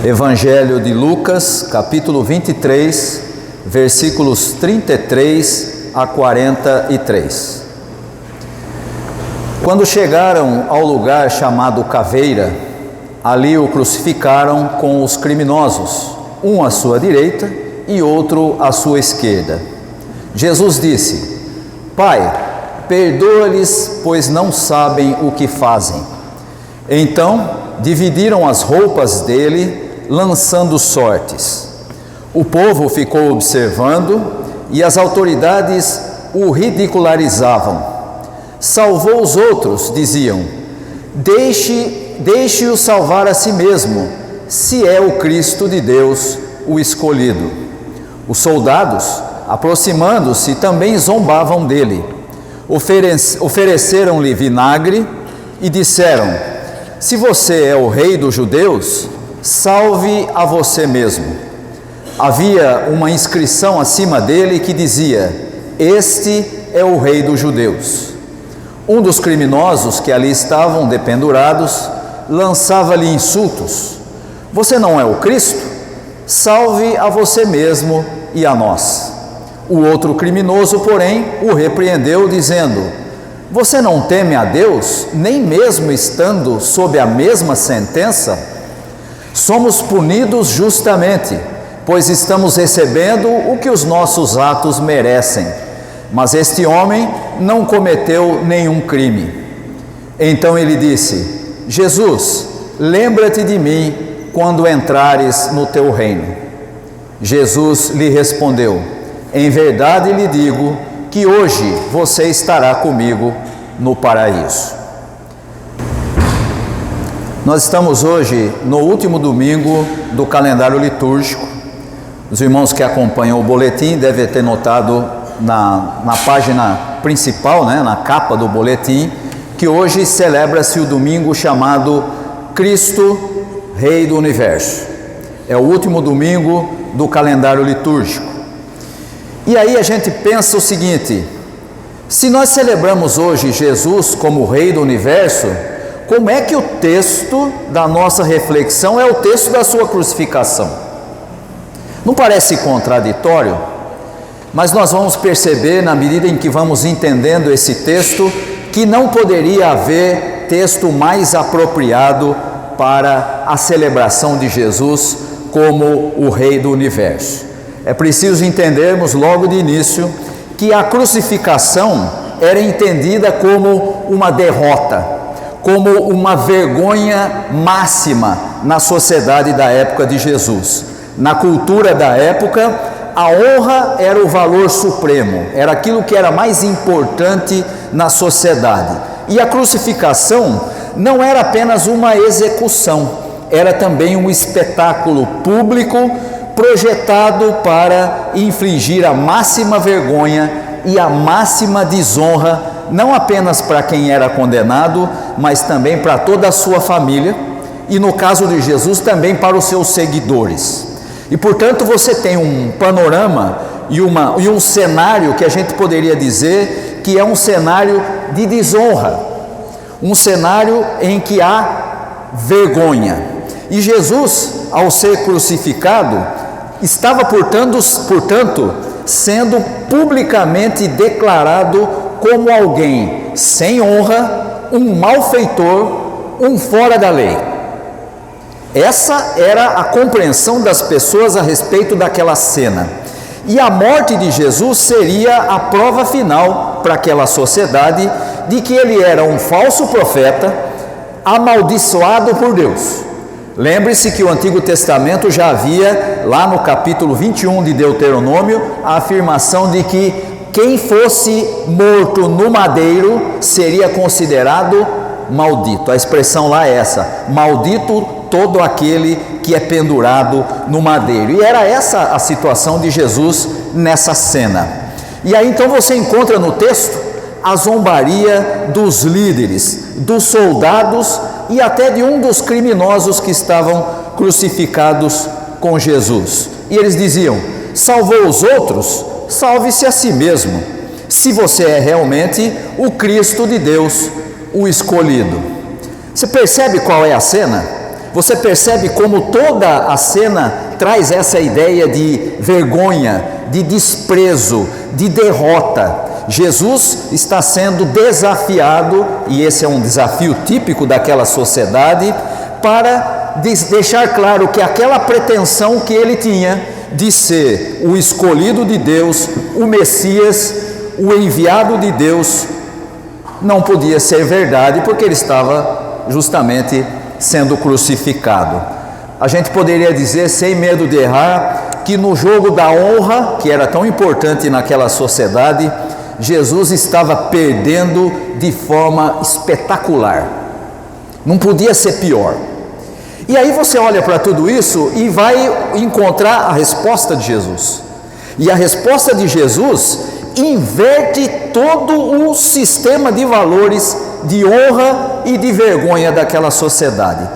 Evangelho de Lucas, capítulo 23, versículos 33 a 43. Quando chegaram ao lugar chamado Caveira, ali o crucificaram com os criminosos, um à sua direita e outro à sua esquerda. Jesus disse: Pai, perdoa-lhes, pois não sabem o que fazem. Então dividiram as roupas dele, lançando sortes. O povo ficou observando e as autoridades o ridicularizavam. Salvou os outros, diziam, deixe-o salvar a si mesmo, se é o Cristo de Deus, o escolhido. Os soldados, aproximando-se, também zombavam dele. Ofereceram-lhe vinagre e disseram: se você é o rei dos judeus, salve a você mesmo. Havia uma inscrição acima dele que dizia: este é o rei dos judeus. Um dos criminosos que ali estavam dependurados lançava-lhe insultos: você não é o Cristo? Salve a você mesmo e a nós. O outro criminoso, porém, o repreendeu, dizendo: você não teme a Deus, nem mesmo estando sob a mesma sentença? Somos punidos justamente, pois estamos recebendo o que os nossos atos merecem. Mas este homem não cometeu nenhum crime. Então ele disse: Jesus, lembra-te de mim quando entrares no teu reino. Jesus lhe respondeu: em verdade lhe digo que hoje você estará comigo no paraíso. Nós estamos hoje no último domingo do calendário litúrgico. Os irmãos que acompanham o boletim devem ter notado na página principal, na capa do boletim, que hoje celebra-se o domingo chamado Cristo, Rei do Universo. É o último domingo do calendário litúrgico. E aí a gente pensa o seguinte: se nós celebramos hoje Jesus como Rei do Universo, como é que o texto da nossa reflexão é o texto da sua crucificação? Não parece contraditório? Mas nós vamos perceber, na medida em que vamos entendendo esse texto, que não poderia haver texto mais apropriado para a celebração de Jesus como o Rei do Universo. É preciso entendermos logo de início que a crucificação era entendida como uma derrota, como uma vergonha máxima na sociedade da época de Jesus. Na cultura da época, a honra era o valor supremo, era aquilo que era mais importante na sociedade. E a crucificação não era apenas uma execução, era também um espetáculo público projetado para infligir a máxima vergonha e a máxima desonra, não apenas para quem era condenado, mas também para toda a sua família, e no caso de Jesus também para os seus seguidores. E portanto você tem um panorama e um cenário que a gente poderia dizer que é um cenário de desonra, um cenário em que há vergonha. E Jesus, ao ser crucificado, estava portanto sendo publicamente declarado como alguém sem honra, um malfeitor, um fora da lei. Essa era a compreensão das pessoas a respeito daquela cena. E a morte de Jesus seria a prova final para aquela sociedade de que ele era um falso profeta, amaldiçoado por Deus. Lembre-se que o Antigo Testamento já havia, lá no capítulo 21 de Deuteronômio, a afirmação de que quem fosse morto no madeiro seria considerado maldito. A expressão lá é essa: maldito todo aquele que é pendurado no madeiro. E era essa a situação de Jesus nessa cena. E aí então você encontra no texto a zombaria dos líderes, dos soldados e até de um dos criminosos que estavam crucificados com Jesus. E eles diziam: salvou os outros, salve-se a si mesmo, se você é realmente o Cristo de Deus, o escolhido. Você percebe qual é a cena? Você percebe como toda a cena traz essa ideia de vergonha, de desprezo, de derrota. Jesus está sendo desafiado, e esse é um desafio típico daquela sociedade, para deixar claro que aquela pretensão que ele tinha de ser o escolhido de Deus, o Messias, o enviado de Deus, não podia ser verdade, porque ele estava justamente sendo crucificado. A gente poderia dizer, sem medo de errar, que no jogo da honra, que era tão importante naquela sociedade, Jesus estava perdendo de forma espetacular. Não podia ser pior. E aí você olha para tudo isso e vai encontrar a resposta de Jesus. E a resposta de Jesus inverte todo o sistema de valores de honra e de vergonha daquela sociedade.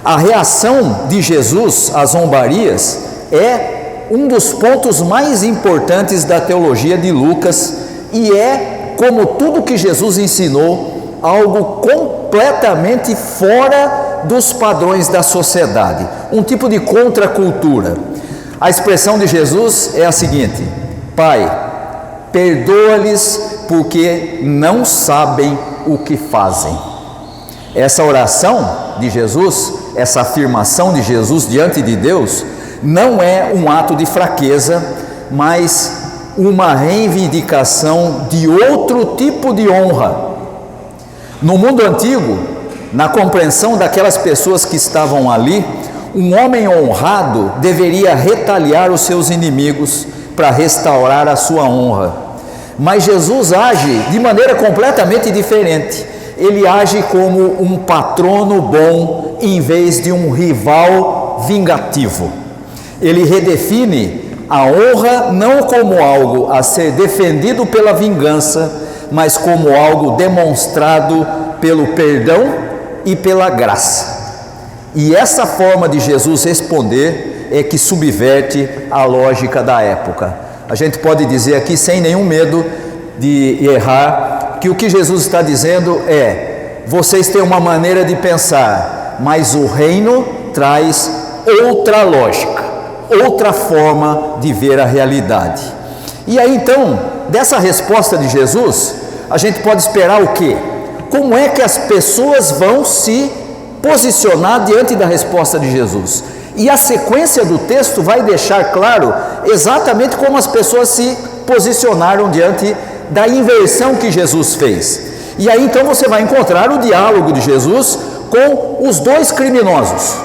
A reação de Jesus às zombarias é um dos pontos mais importantes da teologia de Lucas, e é, como tudo que Jesus ensinou, algo completamente fora dos padrões da sociedade, um tipo de contracultura. A expressão de Jesus é a seguinte: Pai, perdoa-lhes porque não sabem o que fazem. Essa oração de Jesus, essa afirmação de Jesus diante de Deus, não é um ato de fraqueza, mas uma reivindicação de outro tipo de honra. No mundo antigo, na compreensão daquelas pessoas que estavam ali, um homem honrado deveria retaliar os seus inimigos para restaurar a sua honra. Mas Jesus age de maneira completamente diferente. Ele age como um patrono bom em vez de um rival vingativo. Ele redefine a honra não como algo a ser defendido pela vingança, mas como algo demonstrado pelo perdão e pela graça. E essa forma de Jesus responder é que subverte a lógica da época. A gente pode dizer aqui, sem nenhum medo de errar, que o que Jesus está dizendo é: vocês têm uma maneira de pensar, mas o reino traz outra lógica, outra forma de ver a realidade. E aí então, dessa resposta de Jesus, a gente pode esperar o quê? Como é que as pessoas vão se posicionar diante da resposta de Jesus? E a sequência do texto vai deixar claro exatamente como as pessoas se posicionaram diante da inversão que Jesus fez. E aí então você vai encontrar o diálogo de Jesus com os dois criminosos.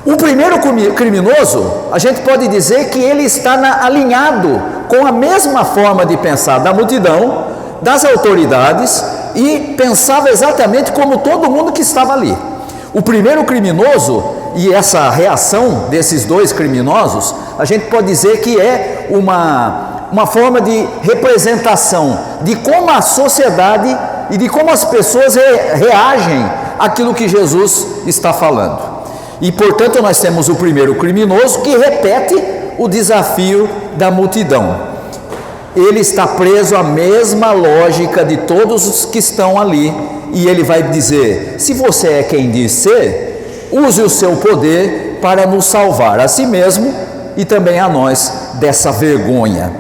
O primeiro criminoso, a gente pode dizer que ele está alinhado com a mesma forma de pensar da multidão, das autoridades, e pensava exatamente como todo mundo que estava ali. O primeiro criminoso, e essa reação desses dois criminosos, a gente pode dizer que é uma forma de representação de como a sociedade e de como as pessoas reagem àquilo que Jesus está falando. E portanto nós temos o primeiro criminoso que repete o desafio da multidão. Ele está preso à mesma lógica de todos os que estão ali, e ele vai dizer: se você é quem diz ser, use o seu poder para nos salvar a si mesmo e também a nós dessa vergonha.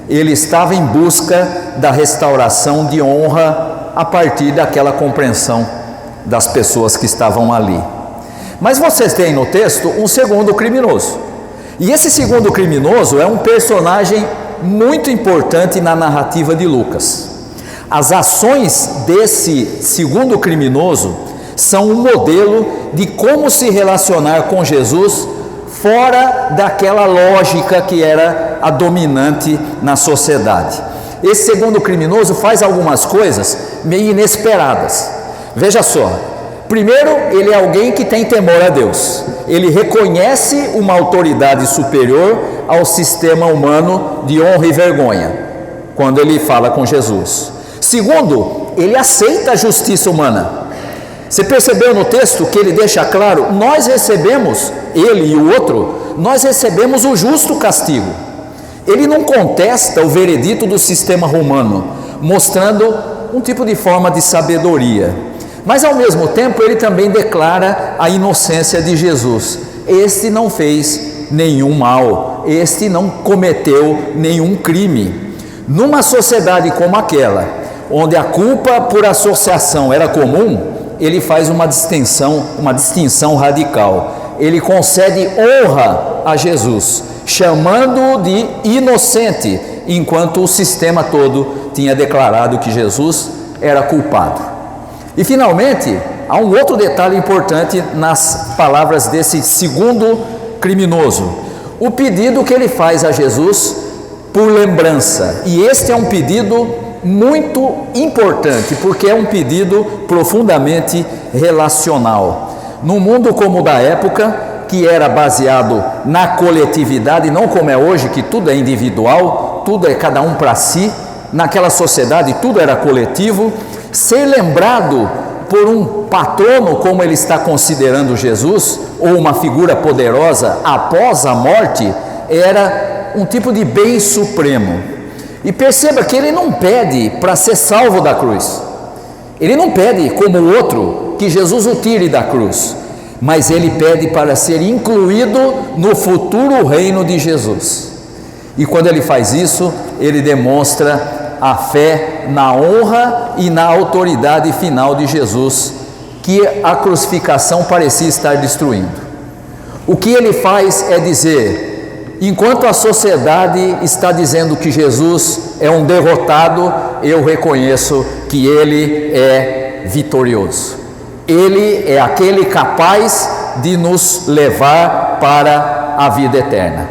Ele estava em busca da restauração de honra a partir daquela compreensão das pessoas que estavam ali. Mas vocês têm no texto um segundo criminoso, e esse segundo criminoso é um personagem muito importante na narrativa de Lucas. As ações desse segundo criminoso são um modelo de como se relacionar com Jesus fora daquela lógica que era a dominante na sociedade. Esse segundo criminoso faz algumas coisas meio inesperadas. Veja só, primeiro, ele é alguém que tem temor a Deus. Ele reconhece uma autoridade superior ao sistema humano de honra e vergonha, quando ele fala com Jesus. Segundo, ele aceita a justiça humana. Você percebeu no texto que ele deixa claro: nós recebemos, ele e o outro, nós recebemos o justo castigo. Ele não contesta o veredito do sistema romano, mostrando um tipo de forma de sabedoria. Mas ao mesmo tempo ele também declara a inocência de Jesus. Este não fez nenhum mal, este não cometeu nenhum crime. Numa sociedade como aquela, onde a culpa por associação era comum, ele faz uma distinção radical. Ele concede honra a Jesus, chamando-o de inocente, enquanto o sistema todo tinha declarado que Jesus era culpado. E finalmente, há um outro detalhe importante nas palavras desse segundo criminoso: o pedido que ele faz a Jesus por lembrança. E este é um pedido muito importante, porque é um pedido profundamente relacional. Num mundo como o da época, que era baseado na coletividade, não como é hoje, que tudo é individual, tudo é cada um para si. Naquela sociedade tudo era coletivo. Ser lembrado por um patrono, como ele está considerando Jesus, ou uma figura poderosa após a morte, era um tipo de bem supremo. E perceba que ele não pede para ser salvo da cruz, ele não pede como o outro que Jesus o tire da cruz, mas ele pede para ser incluído no futuro reino de Jesus. E quando ele faz isso, ele demonstra a fé na honra e na autoridade final de Jesus, que a crucificação parecia estar destruindo. O que ele faz é dizer: enquanto a sociedade está dizendo que Jesus é um derrotado, eu reconheço que ele é vitorioso. Ele é aquele capaz de nos levar para a vida eterna.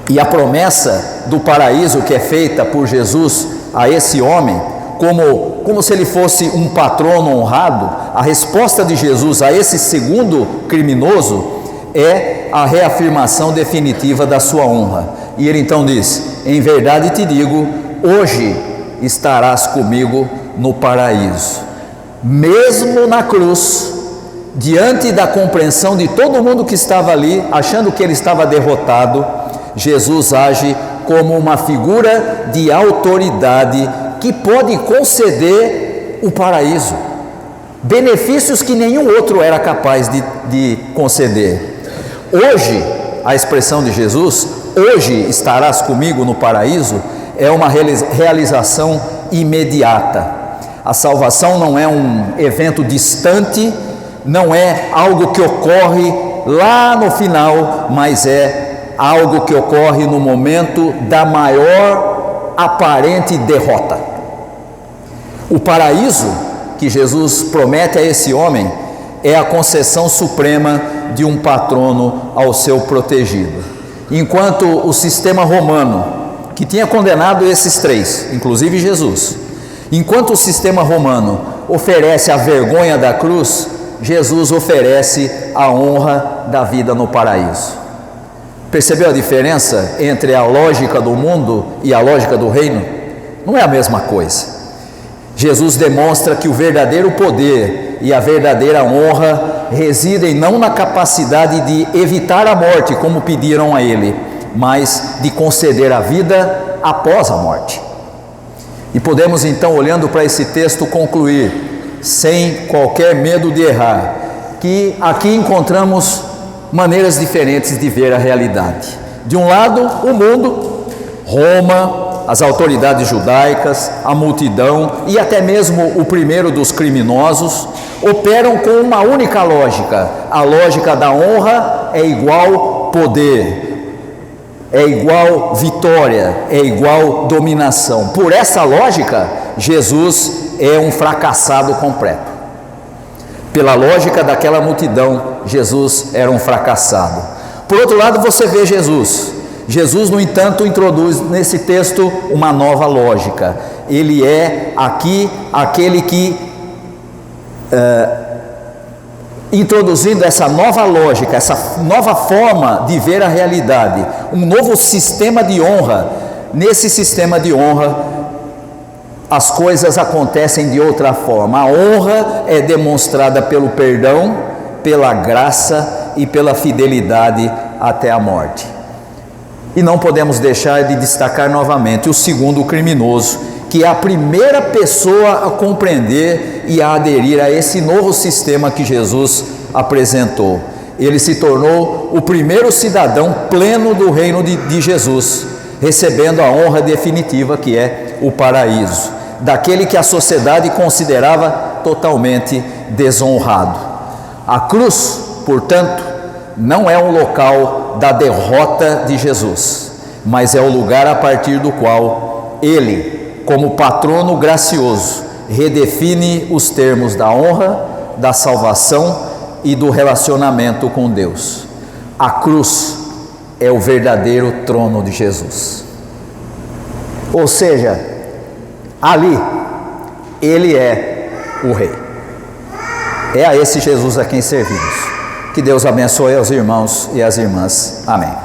E a promessa do paraíso que é feita por Jesus a esse homem, como se ele fosse um patrono honrado, a resposta de Jesus a esse segundo criminoso é a reafirmação definitiva da sua honra. E ele então diz: em verdade te digo, hoje estarás comigo no paraíso. Mesmo na cruz, diante da compreensão de todo mundo que estava ali, achando que ele estava derrotado, Jesus age como uma figura de autoridade que pode conceder o paraíso, benefícios que nenhum outro era capaz de conceder. Hoje, a expressão de Jesus, hoje estarás comigo no paraíso, é uma realização imediata. A salvação não é um evento distante, não é algo que ocorre lá no final, mas é algo que ocorre no momento da maior aparente derrota. O paraíso que Jesus promete a esse homem é a concessão suprema de um patrono ao seu protegido. Enquanto o sistema romano, que tinha condenado esses três, inclusive Jesus, enquanto o sistema romano oferece a vergonha da cruz, Jesus oferece a honra da vida no paraíso. Percebeu a diferença entre a lógica do mundo e a lógica do reino? Não é a mesma coisa. Jesus demonstra que o verdadeiro poder e a verdadeira honra residem não na capacidade de evitar a morte, como pediram a ele, mas de conceder a vida após a morte. E podemos então, olhando para esse texto, concluir, sem qualquer medo de errar, que aqui encontramos maneiras diferentes de ver a realidade. De um lado, o mundo, Roma, as autoridades judaicas, a multidão e até mesmo o primeiro dos criminosos operam com uma única lógica: a lógica da honra é igual poder, é igual vitória, é igual dominação. Por essa lógica, Jesus é um fracassado completo. Pela lógica daquela multidão, Jesus era um fracassado. Por outro lado, você vê Jesus, no entanto, introduz nesse texto uma nova lógica. Ele é aqui aquele que, introduzindo essa nova lógica, essa nova forma de ver a realidade, um novo sistema de honra. Nesse sistema de honra, as coisas acontecem de outra forma. A honra é demonstrada pelo perdão, pela graça e pela fidelidade até a morte. E não podemos deixar de destacar novamente o segundo criminoso, que é a primeira pessoa a compreender e a aderir a esse novo sistema que Jesus apresentou. Ele se tornou o primeiro cidadão pleno do reino de Jesus, recebendo a honra definitiva que é o paraíso, daquele que a sociedade considerava totalmente desonrado. A cruz, portanto, não é um local da derrota de Jesus, mas é o lugar a partir do qual ele, como patrono gracioso, redefine os termos da honra, da salvação e do relacionamento com Deus. A cruz é o verdadeiro trono de Jesus. Ou seja, ali ele é o rei. É a esse Jesus a quem servimos. Que Deus abençoe aos irmãos e às irmãs. Amém.